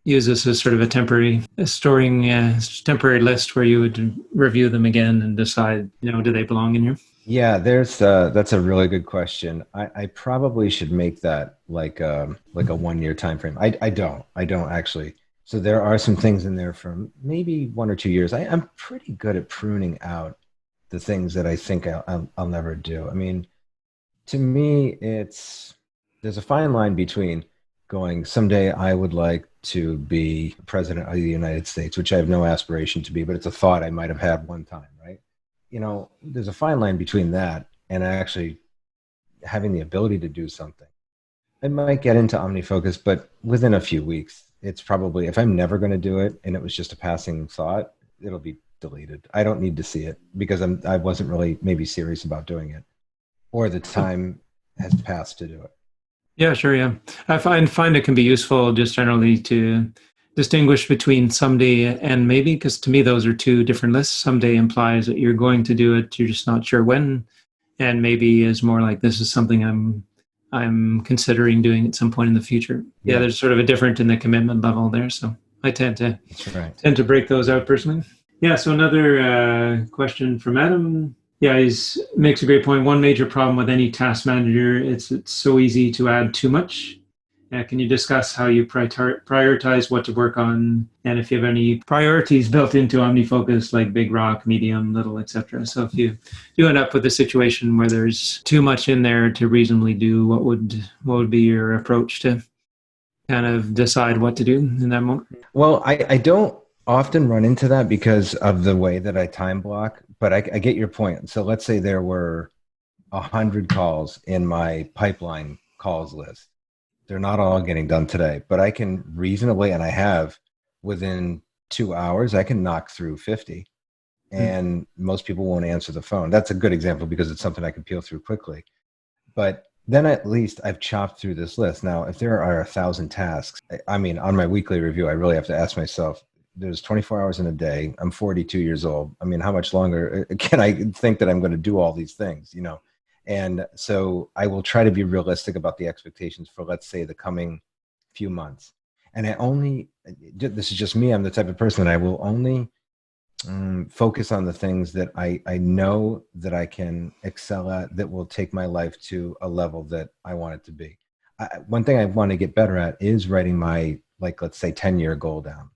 use this as sort of a temporary temporary list where you would review them again and decide, do they belong in here? Yeah, that's a really good question. I probably should make that like a 1 year time frame. I don't actually. So there are some things in there from maybe 1 or 2 years. I'm pretty good at pruning out the things that I think I'll never do. I mean, to me, there's a fine line between going, someday I would like to be president of the United States, which I have no aspiration to be, but it's a thought I might have had one time, right? There's a fine line between that and actually having the ability to do something. I might get into OmniFocus, but within a few weeks, it's probably, if I'm never going to do it and it was just a passing thought, it'll be deleted. I don't need to see it because I wasn't really maybe serious about doing it, or the time has passed to do it. Yeah, sure. Yeah, I find it can be useful just generally to distinguish between someday and maybe, because to me those are two different lists. Someday implies that you're going to do it, you're just not sure when, and maybe is more like this is something I'm considering doing at some point in the future. Yeah, Yeah, there's sort of a difference in the commitment level there. So I that's right. tend to break those out personally. Yeah. So another question from Adam. Yeah, he makes a great point. One major problem with any task manager, it's so easy to add too much. Can you discuss how you prioritize what to work on, and if you have any priorities built into OmniFocus, like big rock, medium, little, etc.? So if you do end up with a situation where there's too much in there to reasonably do, what would be your approach to kind of decide what to do in that moment? Well, I don't often run into that because of the way that I time block, but I get your point. So let's say there were 100 calls in my pipeline calls list. They're not all getting done today, but I can reasonably, and I have, within 2 hours, I can knock through 50, and most people won't answer the phone. That's a good example because it's something I can peel through quickly. But then at least I've chopped through this list. Now, if there are 1,000 tasks, I mean, on my weekly review, I really have to ask myself, there's 24 hours in a day. I'm 42 years old. I mean, how much longer can I think that I'm going to do all these things, And so I will try to be realistic about the expectations for, let's say, the coming few months. And this is just me, I'm the type of person that I will only focus on the things that I know that I can excel at, that will take my life to a level that I want it to be. One thing I want to get better at is writing my, let's say, 10-year goal down.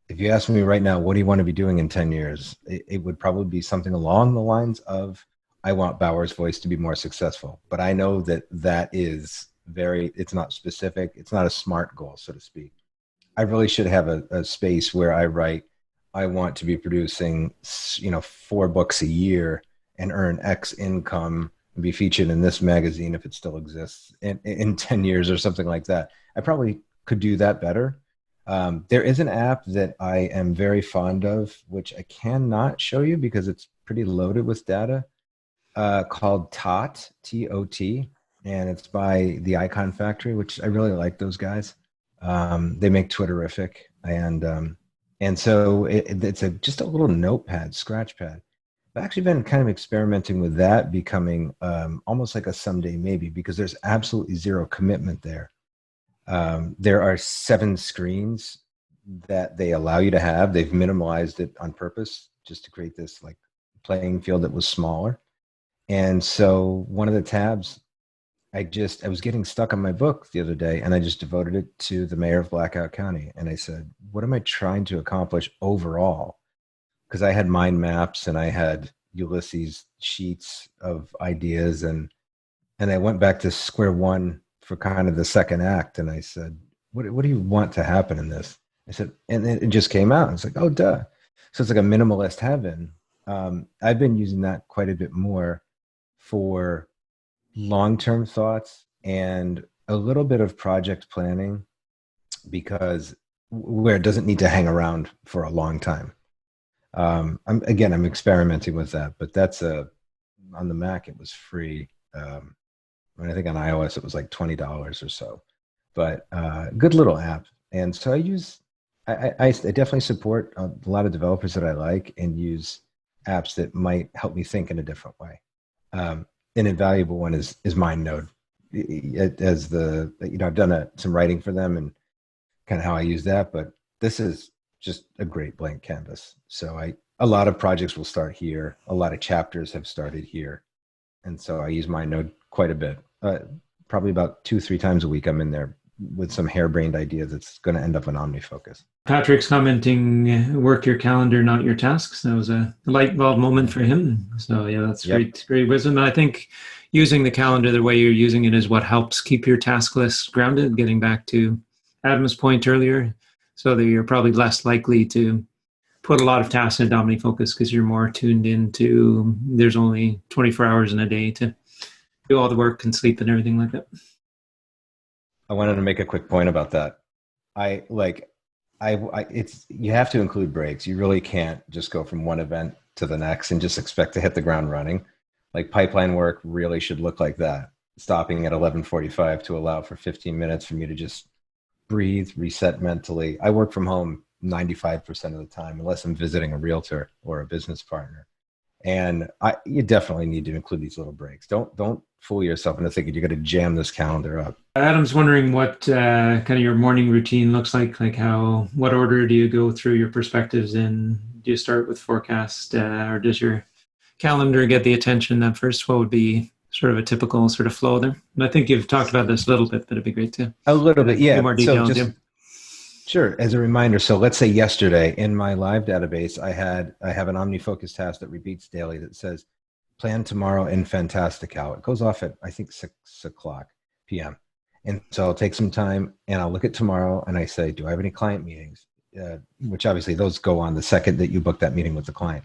If you ask me right now, what do you want to be doing in 10 years? It would probably be something along the lines of, I want Bauer's Voice to be more successful. But I know that is it's not specific. It's not a SMART goal, so to speak. I really should have a space where I write, I want to be producing, 4 books a year and earn X income and be featured in this magazine if it still exists in 10 years or something like that. I probably could do that better. There is an app that I am very fond of, which I cannot show you because it's pretty loaded with data, called TOT, T-O-T, and it's by the Icon Factory, which I really like those guys. They make Twitterific, and so it's just a little notepad, scratch pad. I've actually been kind of experimenting with that becoming almost like a someday maybe, because there's absolutely zero commitment there. There are 7 screens that they allow you to have. They've minimalized it on purpose just to create this like playing field that was smaller. And so one of the tabs, I was getting stuck on my book the other day, and I just devoted it to the mayor of Blackout County. And I said, what am I trying to accomplish overall? Because I had mind maps and I had Ulysses sheets of ideas, and I went back to square one for kind of the second act. And I said, what do you want to happen in this? I said, and it just came out. It's like, oh, duh. So it's like a minimalist heaven. I've been using that quite a bit more for long-term thoughts and a little bit of project planning, because where it doesn't need to hang around for a long time. I'm experimenting with that, but that's on the Mac, it was free. I think on iOS it was like $20 or so, but good little app. And so I definitely support a lot of developers that I like and use apps that might help me think in a different way. An invaluable one is MindNode. I've done some writing for them and kind of how I use that, but this is just a great blank canvas. So a lot of projects will start here. A lot of chapters have started here. And so I use MindNode quite a bit. Probably about 2-3 times a week I'm in there with some harebrained idea that's going to end up in OmniFocus. Patrick's commenting, work your calendar, not your tasks. That was a light bulb moment for him. So yeah, that's great wisdom. And I think using the calendar the way you're using it is what helps keep your task list grounded, getting back to Adam's point earlier, so that you're probably less likely to put a lot of tasks into OmniFocus because you're more tuned into there's only 24 hours in a day to do all the work and sleep and everything like that. I wanted to make a quick point about that. You have to include breaks. You really can't just go from one event to the next and just expect to hit the ground running. Like pipeline work really should look like that. Stopping at 11:45 to allow for 15 minutes for me to just breathe, reset mentally. I work from home 95% of the time, unless I'm visiting a realtor or a business partner. And you definitely need to include these little breaks. Don't fool yourself into thinking you're going to jam this calendar up. Adam's wondering what kind of your morning routine looks like what order do you go through your perspectives in? Do you start with forecast or does your calendar get the attention that first? What would be sort of a typical sort of flow there? And I think you've talked about this a little bit, but it'd be great to a little bit, yeah. More details. Sure. As a reminder, so let's say yesterday in my live database, I have an OmniFocus task that repeats daily that says, plan tomorrow in Fantastical. It goes off at, I think, 6:00 p.m. And so I'll take some time and I'll look at tomorrow and I say, do I have any client meetings? Which obviously those go on the second that you book that meeting with the client.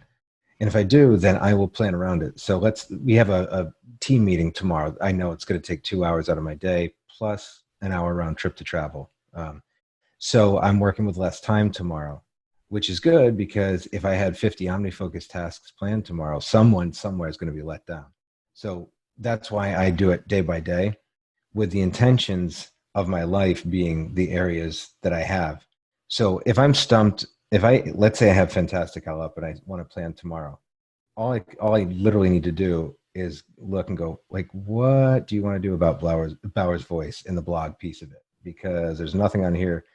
And if I do, then I will plan around it. So we have a team meeting tomorrow. I know it's going to take 2 hours out of my day plus an hour round trip to travel. So I'm working with less time tomorrow, which is good because if I had 50 OmniFocus tasks planned tomorrow, someone somewhere is going to be let down. So that's why I do it day by day with the intentions of my life being the areas that I have. So if I'm stumped, let's say I have Fantastical up and I want to plan tomorrow, all I literally need to do is look and go, like, what do you want to do about Bauer's voice in the blog piece of it? Because there's nothing on here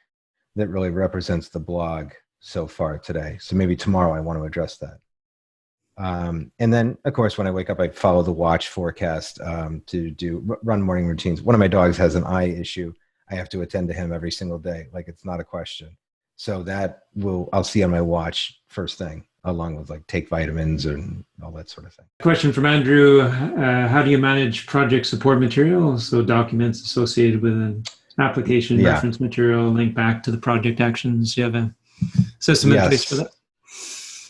that really represents the blog so far today. So maybe tomorrow I want to address that. And then, of course, when I wake up, I follow the watch forecast to run morning routines. One of my dogs has an eye issue. I have to attend to him every single day. Like, it's not a question. So I'll see on my watch first thing, along with like take vitamins and all that sort of thing. Question from Andrew. How do you manage project support material? So documents associated with an application, reference material, link back to the project actions. Do you have a system in place for that?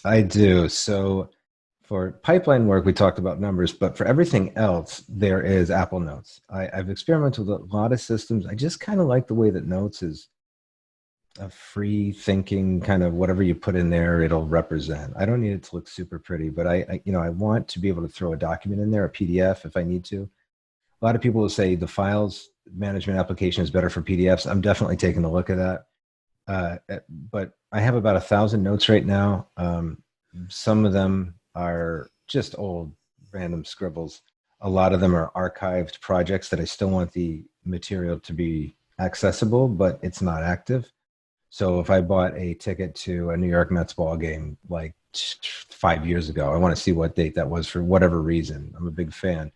I do. So For pipeline work, we talked about numbers, but for everything else, there is Apple Notes. I've experimented with a lot of systems. I just kind of like the way that Notes is a free thinking kind of whatever you put in there, it'll represent. I don't need it to look super pretty, but I want to be able to throw a document in there, a PDF if I need to. A lot of people will say the files management application is better for PDFs. I'm definitely taking a look at that. But I have about 1,000 notes right now. Some of them are just old random scribbles. A lot of them are archived projects that I still want the material to be accessible, but it's not active. So if I bought a ticket to a New York Mets ball game like 5 years ago, I want to see what date that was for whatever reason. I'm a big fan.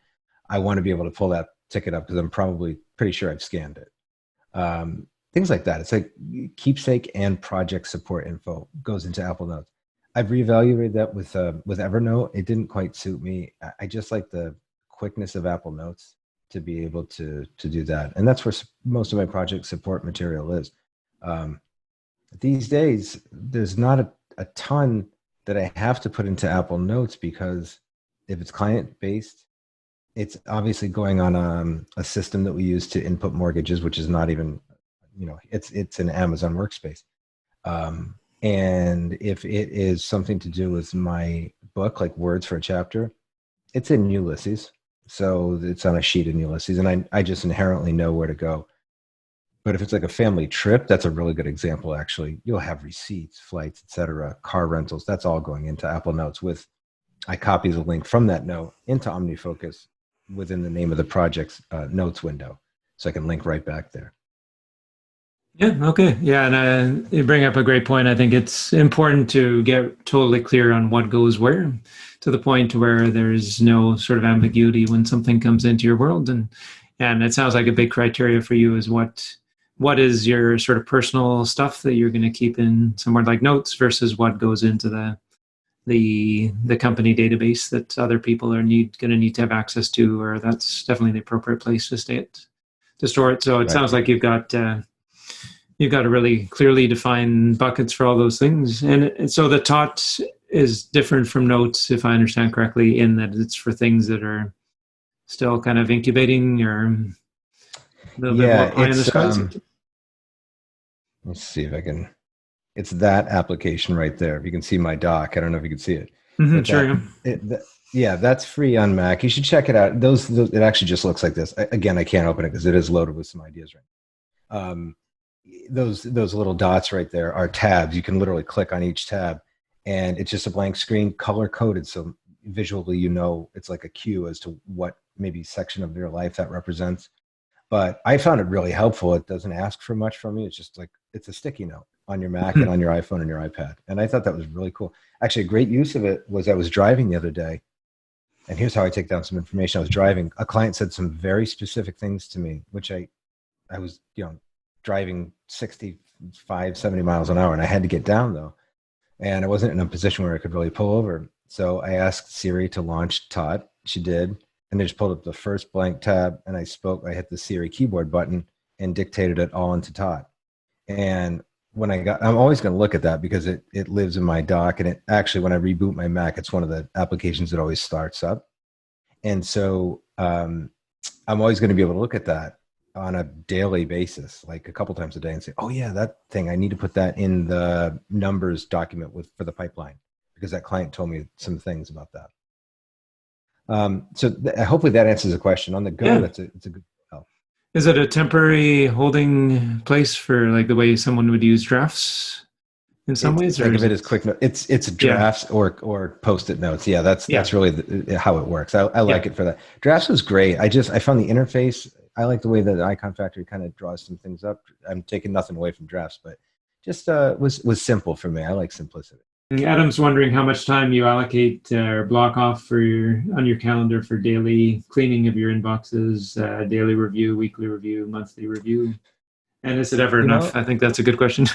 I want to be able to pull that ticket up because I'm probably pretty sure I've scanned it. Things like that. It's like keepsake and project support info goes into Apple Notes. I've reevaluated that with Evernote. It didn't quite suit me. I just like the quickness of Apple Notes to be able to do that. And that's where most of my project support material is. These days, there's not a ton that I have to put into Apple Notes because if it's client-based, it's obviously going on a system that we use to input mortgages, which is not even, it's an Amazon workspace. And if it is something to do with my book, like words for a chapter, it's in Ulysses. So it's on a sheet in Ulysses, and I just inherently know where to go. But if it's like a family trip, that's a really good example, actually. You'll have receipts, flights, etc., car rentals. That's all going into Apple Notes I copy the link from that note into OmniFocus within the name of the project's notes window. So I can link right back there. Yeah, okay. Yeah, and you bring up a great point. I think it's important to get totally clear on what goes where, to the point where there's no sort of ambiguity when something comes into your world. And it sounds like a big criteria for you is what is your sort of personal stuff that you're going to keep in somewhere like Notes versus what goes into the company database that other people are going to need to have access to, or that's definitely the appropriate place to store it. So it sounds like you've got a really clearly defined buckets for all those things. And so the tot is different from Notes, if I understand correctly, in that it's for things that are still kind of incubating or a little bit more pie in the skies. Let's see if I can. It's that application right there. If you can see my doc, I don't know if you can see it. Sure. Yeah, that's free on Mac. You should check it out. Those it actually just looks like this. Again, I can't open it because it is loaded with some ideas right. Those little dots right there are tabs. You can literally click on each tab, and it's just a blank screen, color coded, so visually it's like a cue as to what maybe section of your life that represents. But I found it really helpful. It doesn't ask for much from me. It's just like it's a sticky note on your Mac and on your iPhone and your iPad. And I thought that was really cool. Actually, a great use of it was I was driving the other day, and here's how I take down some information. I was driving. A client said some very specific things to me, which I was driving 65, 70 miles an hour, and I had to get down though. And I wasn't in a position where I could really pull over. So I asked Siri to launch Tot. She did. And I just pulled up the first blank tab, and I hit the Siri keyboard button and dictated it all into Tot. And I'm always going to look at that because it lives in my dock. And it actually, when I reboot my Mac, it's one of the applications that always starts up. And so I'm always going to be able to look at that on a daily basis, like a couple times a day, and say, oh yeah, that thing, I need to put that in the numbers document for the pipeline because that client told me some things about that. So hopefully that answers the question. On the go, yeah. It's a good help. Is it a temporary holding place for like the way someone would use drafts in some ways? Think of it as quick note. It's drafts or post-it notes. Yeah, that's really how it works. I like it for that. Drafts was great. I found the interface. I like the way that the Icon Factory kind of draws some things up. I'm taking nothing away from drafts, but just was simple for me. I like simplicity. Adam's wondering how much time you allocate or block off on your calendar for daily cleaning of your inboxes, daily review, weekly review, monthly review. And is it ever enough? I think that's a good question.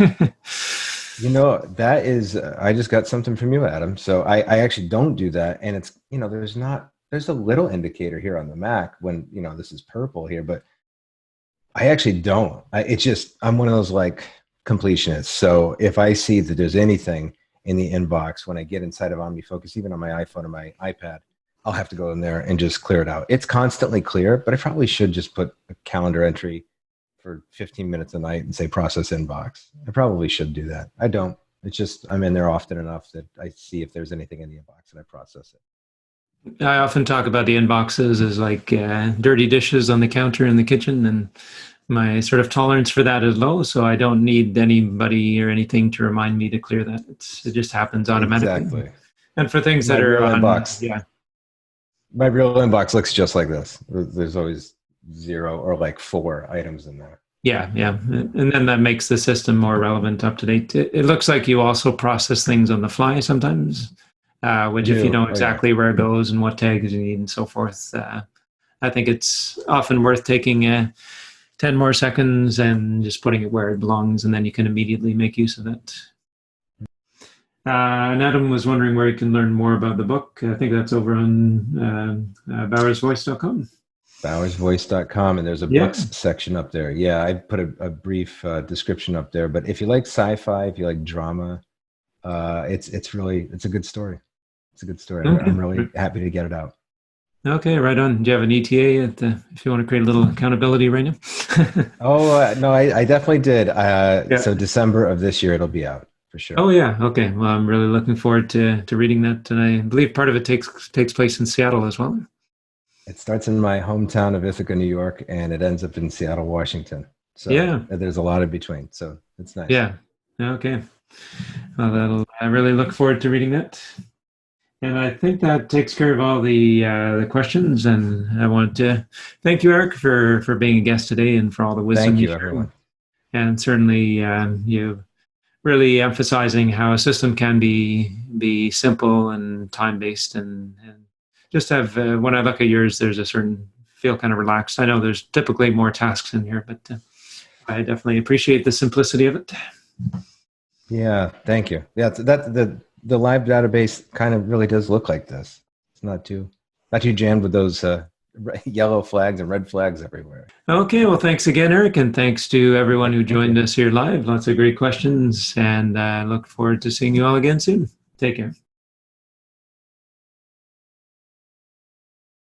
That is, I just got something from you, Adam. So I actually don't do that. And it's, there's a little indicator here on the Mac when, this is purple here, but I actually don't. I'm one of those like completionists. So if I see that there's anything, in the inbox, when I get inside of OmniFocus, even on my iPhone or my iPad, I'll have to go in there and just clear it out. It's constantly clear, but I probably should just put a calendar entry for 15 minutes a night and say process inbox. I probably should do that. I don't. It's just I'm in there often enough that I see if there's anything in the inbox and I process it. I often talk about the inboxes as like dirty dishes on the counter in the kitchen, and my sort of tolerance for that is low, so I don't need anybody or anything to remind me to clear that. It just happens automatically. Exactly. And for things My that are real on, inbox, yeah, my real inbox looks just like this. There's always 0 or like 4 items in there. yeah, and then that makes the system more relevant, up to date. It looks like you also process things on the fly sometimes, which if you know exactly where it goes and what tags you need and so forth, I think it's often worth taking 10 more seconds and just putting it where it belongs, and then you can immediately make use of it. And Adam was wondering where you can learn more about the book. I think that's over on bowersvoice.com. bowersvoice.com, and there's a books section up there. Yeah, I put a brief description up there, but if you like sci-fi, if you like drama, it's a good story. It's a good story. Okay. I'm really happy to get it out. Okay, right on. Do you have an ETA if you want to create a little accountability right now? No, I definitely did. So December of this year, it'll be out for sure. Oh yeah. Okay. Well, I'm really looking forward to reading that, and I believe part of it takes place in Seattle as well. It starts in my hometown of Ithaca, New York, and it ends up in Seattle, Washington. So there's a lot in between. So it's nice. Yeah. Okay. Well, I really look forward to reading that. And I think that takes care of all the questions. And I want to thank you, Eric, for being a guest today and for all the wisdom you shared. Everyone. And certainly you really emphasizing how a system can be simple and time-based, and just have, when I look at yours, there's a certain feel kind of relaxed. I know there's typically more tasks in here, but I definitely appreciate the simplicity of it. Yeah, thank you. Yeah, the live database kind of really does look like this. It's not too jammed with those yellow flags and red flags everywhere. Okay, well, thanks again, Eric, and thanks to everyone who joined us here live. Lots of great questions, and I look forward to seeing you all again soon. Take care.